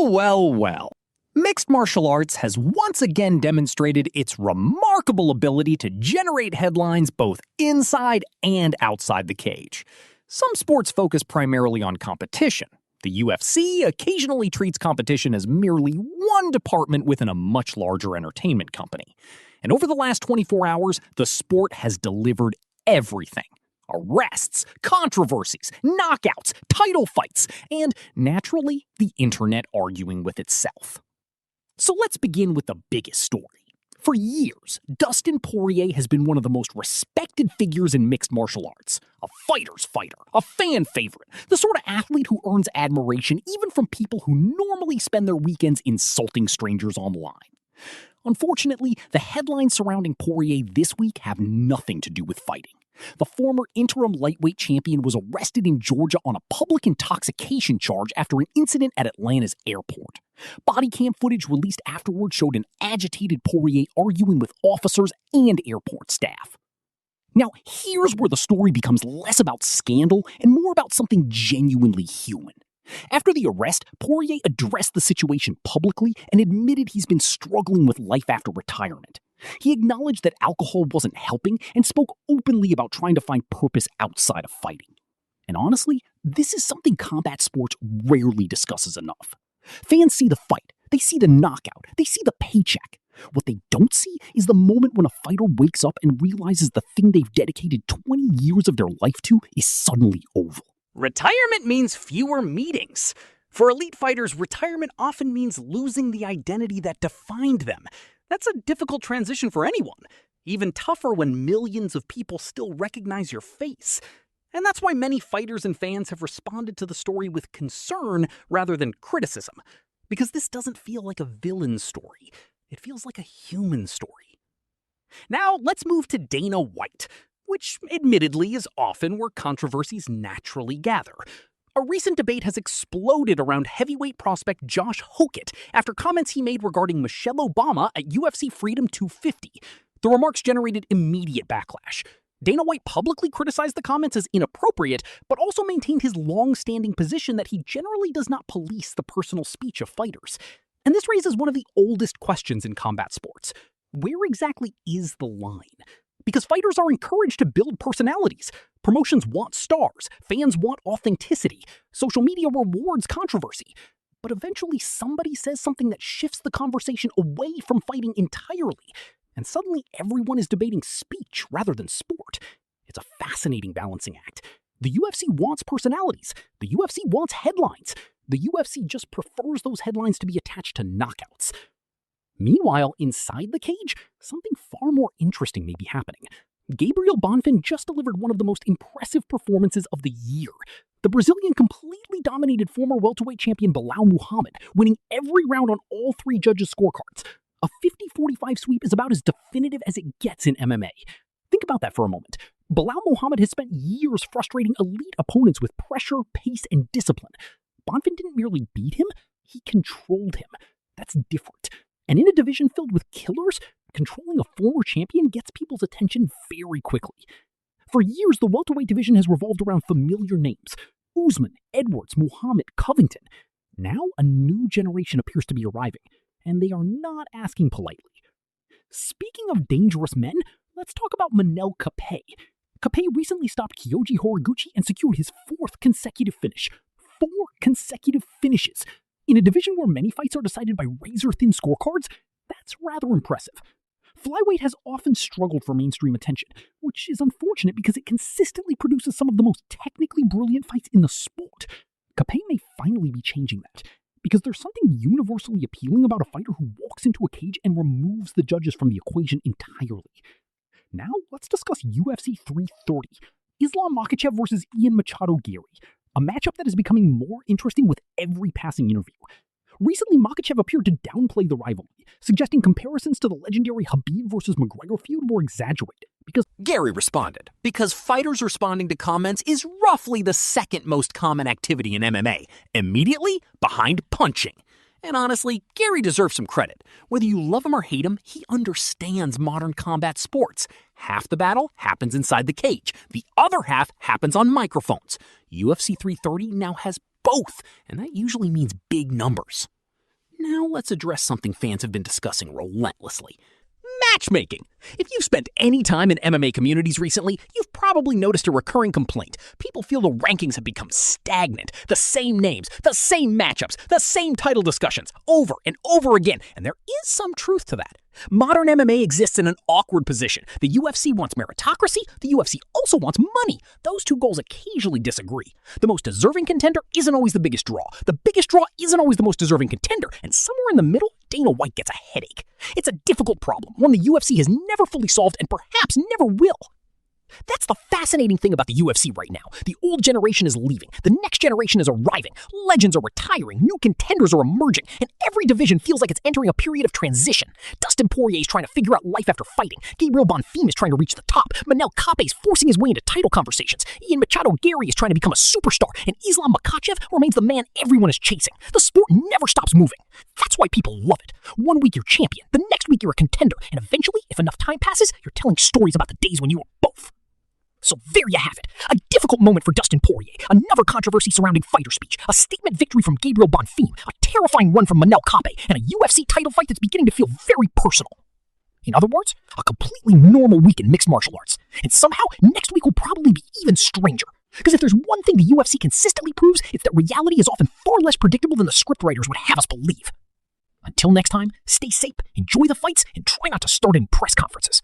Well. Mixed martial arts has once again demonstrated its remarkable ability to generate headlines both inside and outside the cage. Some sports focus primarily on competition. The UFC occasionally treats competition as merely one department within a much larger entertainment company. And over the last 24 hours, the sport has delivered everything. Arrests, controversies, knockouts, title fights, and, naturally, the internet arguing with itself. So let's begin with the biggest story. For years, Dustin Poirier has been one of the most respected figures in mixed martial arts. A fighter's fighter, a fan favorite, the sort of athlete who earns admiration even from people who normally spend their weekends insulting strangers online. Unfortunately, the headlines surrounding Poirier this week have nothing to do with fighting. The former interim lightweight champion was arrested in Georgia on a public intoxication charge after an incident at Atlanta's airport. Body cam footage released afterward showed an agitated Poirier arguing with officers and airport staff. Now, here's where the story becomes less about scandal and more about something genuinely human. After the arrest, Poirier addressed the situation publicly and admitted he's been struggling with life after retirement. He acknowledged that alcohol wasn't helping and spoke openly about trying to find purpose outside of fighting. And honestly, this is something combat sports rarely discusses enough. Fans see the fight, they see the knockout, they see the paycheck. What they don't see is the moment when a fighter wakes up and realizes the thing they've dedicated 20 years of their life to is suddenly over. Retirement means fewer meetings. For elite fighters, retirement often means losing the identity that defined them. That's a difficult transition for anyone. Even tougher when millions of people still recognize your face. And that's why many fighters and fans have responded to the story with concern rather than criticism. Because this doesn't feel like a villain story. It feels like a human story. Now, let's move to Dana White, which admittedly is often where controversies naturally gather. A recent debate has exploded around heavyweight prospect Josh Hokett after comments he made regarding Michelle Obama at UFC Freedom 250. The remarks generated immediate backlash. Dana White publicly criticized the comments as inappropriate, but also maintained his long-standing position that he generally does not police the personal speech of fighters. And this raises one of the oldest questions in combat sports. Where exactly is the line? Because fighters are encouraged to build personalities. Promotions want stars. Fans want authenticity. Social media rewards controversy. But eventually somebody says something that shifts the conversation away from fighting entirely. And suddenly everyone is debating speech rather than sport. It's a fascinating balancing act. The UFC wants personalities. The UFC wants headlines. The UFC just prefers those headlines to be attached to knockouts. Meanwhile, inside the cage, something far more interesting may be happening. Gabriel Bonfim just delivered one of the most impressive performances of the year. The Brazilian completely dominated former welterweight champion Belal Muhammad, winning every round on all three judges' scorecards. A 50-45 sweep is about as definitive as it gets in MMA. Think about that for a moment. Belal Muhammad has spent years frustrating elite opponents with pressure, pace, and discipline. Bonfim didn't merely beat him, he controlled him. That's different. And in a division filled with killers, controlling a former champion gets people's attention very quickly. For years, the welterweight division has revolved around familiar names. Usman, Edwards, Muhammad, Covington. Now, a new generation appears to be arriving, and they are not asking politely. Speaking of dangerous men, let's talk about Manel Kape. Kape recently stopped Kyoji Horiguchi and secured his fourth consecutive finish. 4 consecutive finishes. In a division where many fights are decided by razor-thin scorecards, that's rather impressive. Flyweight has often struggled for mainstream attention, which is unfortunate because it consistently produces some of the most technically brilliant fights in the sport. Kape may finally be changing that, because there's something universally appealing about a fighter who walks into a cage and removes the judges from the equation entirely. Now, let's discuss UFC 330, Islam Makhachev versus Ian Machado Garry. A matchup that is becoming more interesting with every passing interview. Recently, Makhachev appeared to downplay the rivalry, suggesting comparisons to the legendary Khabib versus McGregor feud were exaggerated. Because Garry responded, because fighters responding to comments is roughly the second most common activity in MMA, immediately behind punching. And honestly, Garry deserves some credit. Whether you love him or hate him, he understands modern combat sports. Half the battle happens inside the cage. The other half happens on microphones. UFC 330 now has both, and that usually means big numbers. Now let's address something fans have been discussing relentlessly. Matchmaking. If you've spent any time in MMA communities recently, you've probably noticed a recurring complaint. People feel the rankings have become stagnant. The same names, the same matchups, the same title discussions, over and over again. And there is some truth to that. Modern MMA exists in an awkward position. The UFC wants meritocracy. The UFC also wants money. Those two goals occasionally disagree. The most deserving contender isn't always the biggest draw. The biggest draw isn't always the most deserving contender. And somewhere in the middle, Dana White gets a headache. It's a difficult problem, one the UFC has never fully solved and perhaps never will. That's the fascinating thing about the UFC right now. The old generation is leaving. The next generation is arriving. Legends are retiring. New contenders are emerging. And every division feels like it's entering a period of transition. Dustin Poirier is trying to figure out life after fighting. Gabriel Bonfim is trying to reach the top. Manel Kape is forcing his way into title conversations. Machado Garry is trying to become a superstar. And Makhachev remains the man everyone is chasing. The sport never stops moving. That's why people love it. One week you're champion. The next week you're a contender. And eventually, if enough time passes, you're telling stories about the days when you were both. So there you have it. A difficult moment for Dustin Poirier, another controversy surrounding fighter speech, a statement victory from Gabriel Bonfim, a terrifying run from Manel Kape, and a UFC title fight that's beginning to feel very personal. In other words, a completely normal week in mixed martial arts. And somehow, next week will probably be even stranger. Because if there's one thing the UFC consistently proves, it's that reality is often far less predictable than the scriptwriters would have us believe. Until next time, stay safe, enjoy the fights, and try not to start in press conferences.